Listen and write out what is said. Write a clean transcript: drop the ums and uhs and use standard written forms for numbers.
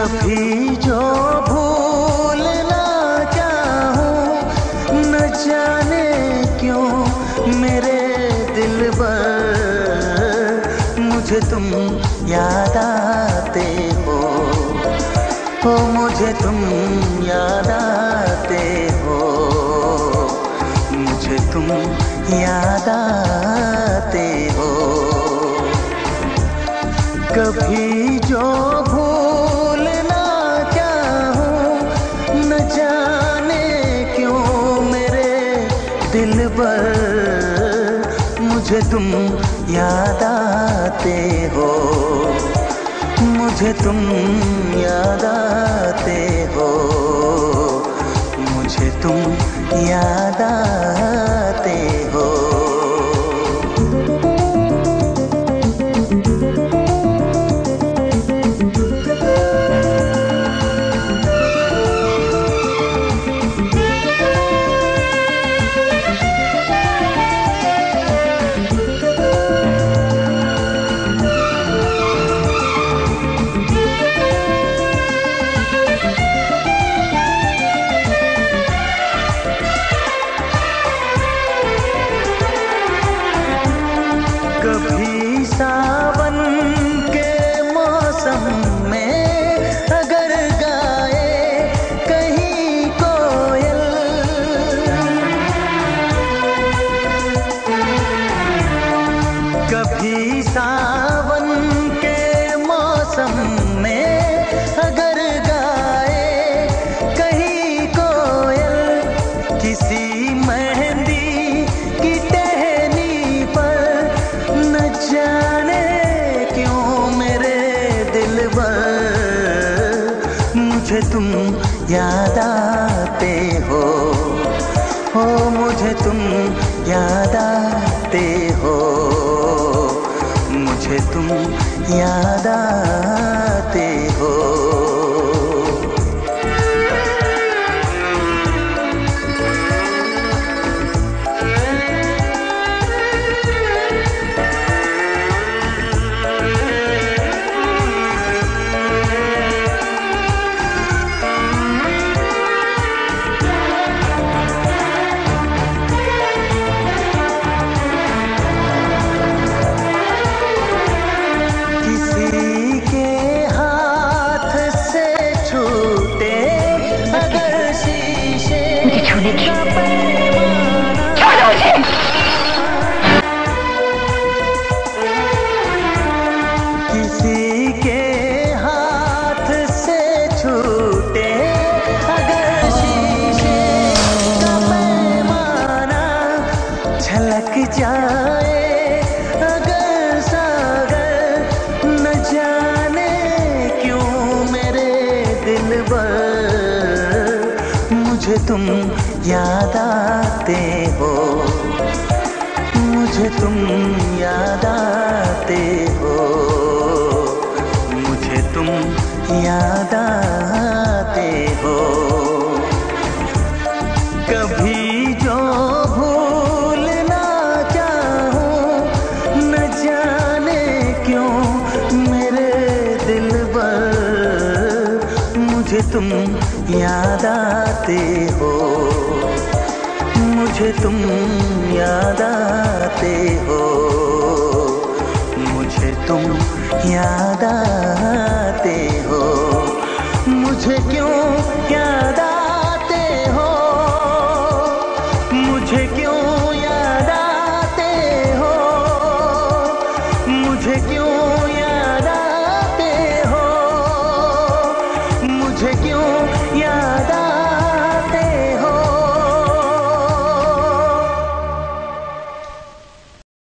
कभी जो भूल ना चाहूं, न जाने क्यों मेरे दिलबर मुझे तुम याद आते हो। मुझे तुम याद आते हो, मुझे तुम याद आते हो। कभी जो भूल ना चाहूं, न जाने क्यों मेरे दिलबर मुझे तुम याद आते हो। मुझे तुम याद आते हो, मुझे तुम याद आते हो। कभी सावन के मौसम में अगर गाए कहीं कोयल, कभी सावन के मौसम में अगर गाए कहीं कोयल, किसी मेहंदी की टहनी पर न जाने क्यों मेरे दिलबर मुझे तुम याद आते हो। मुझे तुम याद आते हो, मुझे तुम याद आते हो। किसी के हाथ से छूटे अगर शीशे का पैमाना, छलक जाए अगर सागर, न जाने क्यों मेरे दिलबर मुझे तुम याद आते हो। मुझे तुम याद आते हो, मुझे तुम याद आते हो। कभी जो भूल ना चाहूं, न जाने क्यों मेरे दिलबर मुझे तुम याद आते हो। मुझे तुम याद आते हो, मुझे तुम याद आते हो। मुझे क्यों